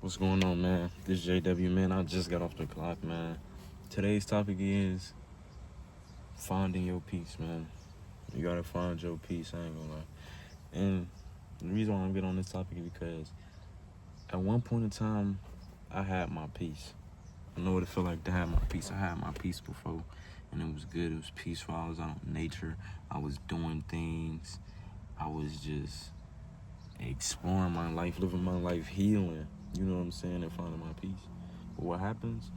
What's going on, man? This is JW, man. I just got off the clock, man. Today's topic is finding your peace, man. You gotta find your peace, I ain't gonna lie. And the reason why I'm getting on this topic is because at one point in time, I had my peace. I know what it felt like to have my peace. I had my peace before, and it was good. It was peaceful. I was out in nature. I was doing things. I was just exploring my life, living my life, healing. You know what I'm saying? And finding my peace. But what happens?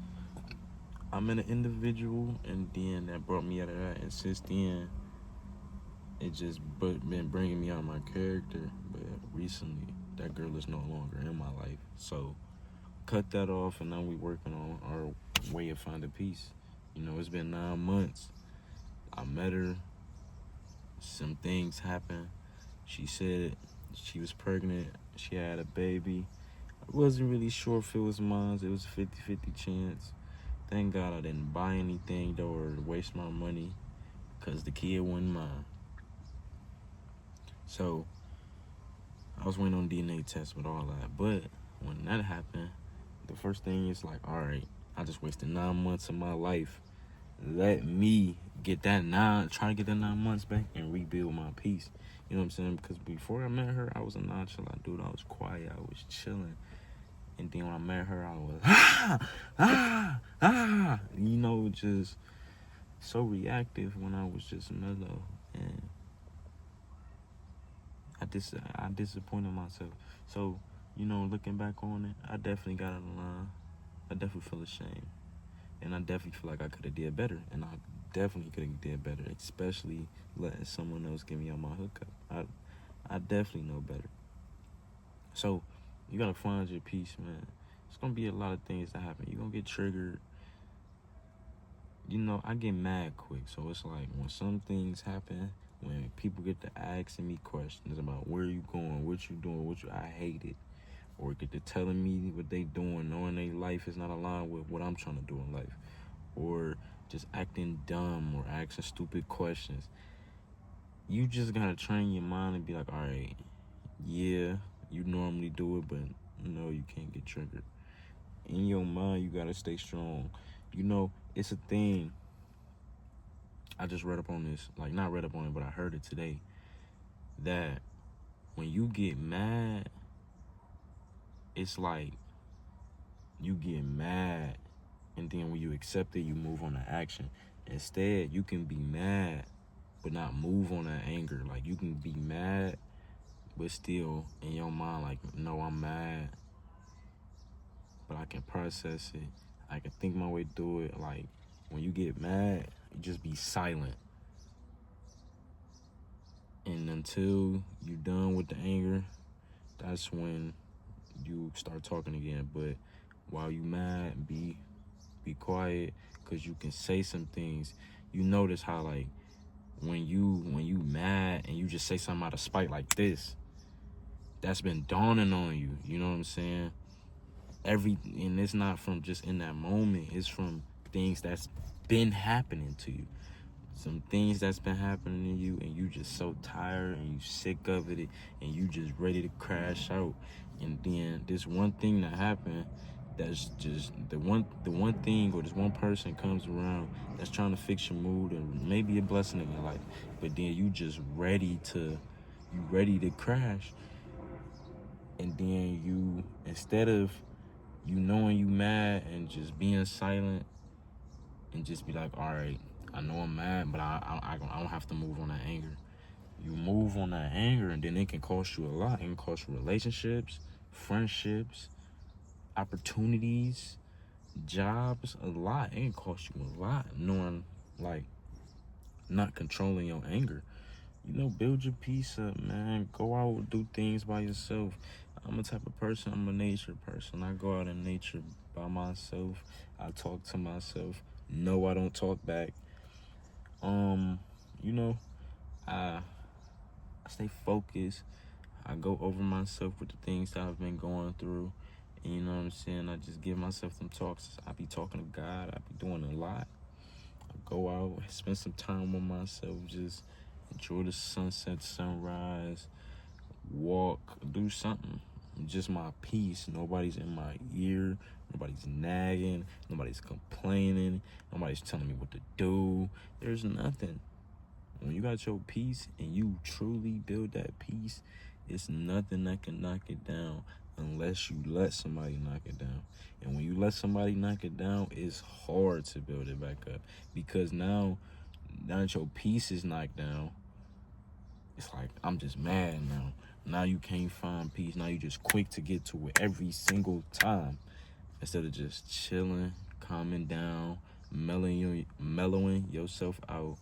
I met an individual, and then that brought me out of that. And since then, it just been bringing me out of my character. But recently, that girl is no longer in my life. So, cut that off, and now we working on our way of finding peace. You know, it's been 9 months. I met her. Some things happened. She said she was pregnant. She had a baby. I wasn't really sure if it was mine. It was a 50-50 chance. Thank God I didn't buy anything though or waste my money because the kid wasn't mine. So I was waiting on DNA tests with all that. But when that happened, the first thing is like, all right, I just wasted 9 months of my life. Let me try to get that 9 months back and rebuild my peace. You know what I'm saying? Because before I met her, I was a nonchalant dude. I was quiet. I was chilling. And then when I met her, I was, you know, just so reactive when I was just mellow. And I disappointed myself. So, you know, looking back on it, I definitely got out of line. I definitely feel ashamed. And I definitely feel like I could have did better. And I definitely could have did better, especially letting someone else get me on my hookup. I definitely know better. So, you gotta find your peace, man. It's gonna be a lot of things that happen. You're gonna get triggered. You know, I get mad quick. So it's like when some things happen, when people get to asking me questions about where you going, what you doing, I hate it. Or get to telling me what they doing, knowing their life is not aligned with what I'm trying to do in life. Or just acting dumb or asking stupid questions. You just gotta train your mind and be like, all right, yeah, you normally do it, but no, you can't get triggered. In your mind, you gotta stay strong. You know, it's a thing. I just read up on this. Like, not read up on it, but I heard it today. That when you get mad, it's like you get mad, and then when you accept it, you move on to action. Instead, you can be mad, but not move on that anger. Like, you can be mad, but still in your mind, like, no, I'm mad, but I can process it. I can think my way through it. Like, when you get mad, you just be silent. And until you're done with the anger, that's when you start talking again. But while you mad, be quiet, because you can say some things. You notice how, like, when you mad and you just say something out of spite like this, that's been dawning on you. You know what I'm saying? And it's not from just in that moment. It's from things that's been happening to you. Some things that's been happening to you, and you just so tired and you sick of it, and you just ready to crash out. And then this one thing that happened, that's just the one thing, or this one person comes around that's trying to fix your mood and maybe a blessing in your life, but then you just ready to crash. And then you, instead of you knowing you mad and just being silent and just be like, all right, I know I'm mad, but I don't have to move on that anger. You move on that anger, and then it can cost you a lot. It can cost you relationships, friendships, opportunities, jobs, a lot. It can cost you a lot, knowing, like, not controlling your anger. You know, build your peace up, man. Go out, do things by yourself. I'm a type of person, I'm a nature person. I go out in nature by myself. I talk to myself. No, I don't talk back. You know, I stay focused. I go over myself with the things that I've been going through. And you know what I'm saying? I just give myself some talks. I be talking to God. I be doing a lot. I go out, spend some time with myself, just enjoy the sunset, sunrise, walk, do something. just my peace. Nobody's in my ear. Nobody's nagging. Nobody's complaining. Nobody's telling me what to do. There's nothing. When you got your peace and you truly build that peace, it's nothing that can knock it down unless you let somebody knock it down. And when you let somebody knock it down, it's hard to build it back up. Because now that your peace is knocked down, it's like, I'm just mad now. Now you can't find peace. Now you just quick to get to it every single time. Instead of just chilling, calming down, mellowing yourself out,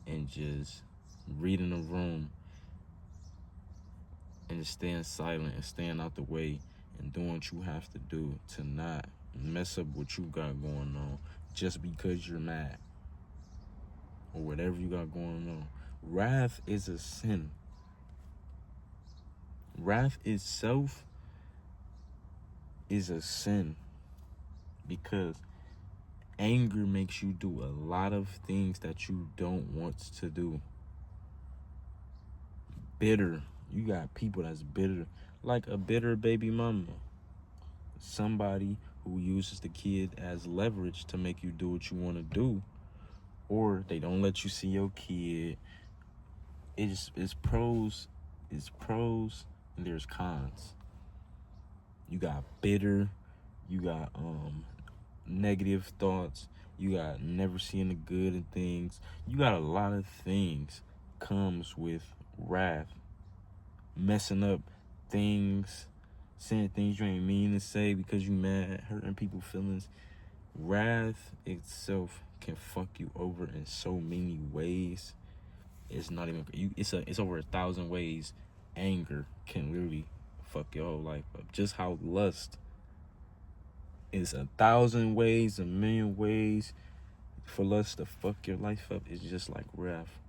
and just reading the room and just staying silent and staying out the way and doing what you have to do to not mess up what you got going on just because you're mad or whatever you got going on. Wrath is a sin. Wrath itself is a sin because anger makes you do a lot of things that you don't want to do. Bitter. You got people that's bitter, like a bitter baby mama. Somebody who uses the kid as leverage to make you do what you want to do, or they don't let you see your kid. It's pros, and there's cons. You got bitter, you got negative thoughts, you got never seeing the good in things. You got a lot of things comes with wrath. Messing up things, saying things you ain't mean to say because you mad, hurting people's feelings. Wrath itself can fuck you over in so many ways. It's not even it's over 1,000 ways. Anger can literally fuck your whole life up. Just how lust is 1,000 ways, 1,000,000 ways for lust to fuck your life up. It's just like wrath.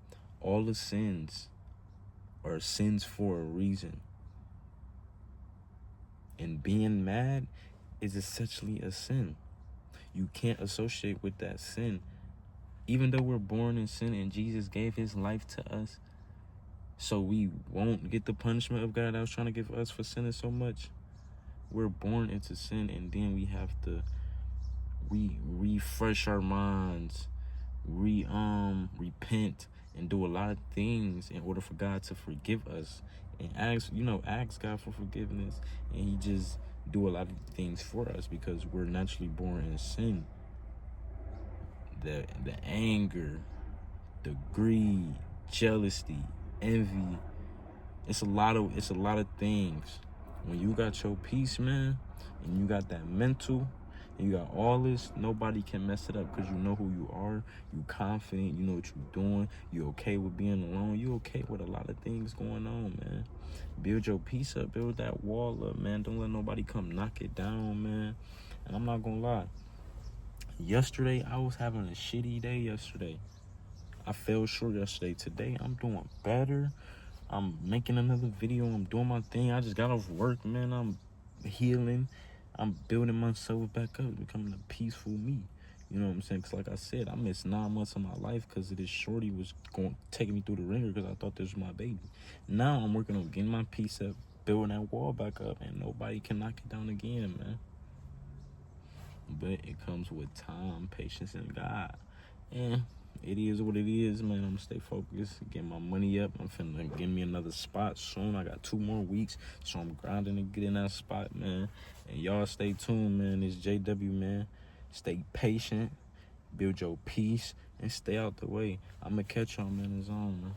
All the sins are sins for a reason. And being mad is essentially a sin. You can't associate with that sin. Even though we're born in sin and Jesus gave his life to us, so we won't get the punishment of God that was trying to give us for sinning so much. We're born into sin, and then we have to refresh our minds, repent, and do a lot of things in order for God to forgive us. And ask God for forgiveness, and he just do a lot of things for us because we're naturally born in sin. The anger, the greed, jealousy, envy, it's a lot of things. When you got your peace, man, and you got that mental, and you got all this, nobody can mess it up because you know who you are. You confident, you know what you're doing. You okay with being alone. You okay with a lot of things going on, man. Build your peace up. Build that wall up, man. Don't let nobody come knock it down, man. And I'm not gonna lie. Yesterday, I was having a shitty day yesterday. I fell short yesterday. Today, I'm doing better. I'm making another video. I'm doing my thing. I just got off work, man. I'm healing. I'm building myself back up, becoming a peaceful me. You know what I'm saying? Because like I said, I missed 9 months of my life because of this shorty was taking me through the ringer because I thought this was my baby. Now I'm working on getting my peace up, building that wall back up, and nobody can knock it down again, man. But it comes with time, patience, and God. And it is what it is, man. I'm gonna stay focused, get my money up. I'm finna get me another spot soon. I got 2 more weeks, so I'm grinding to get in that spot, man. And y'all stay tuned, man. It's JW, man. Stay patient, build your peace, and stay out the way. I'm gonna catch y'all, man. It's on, man.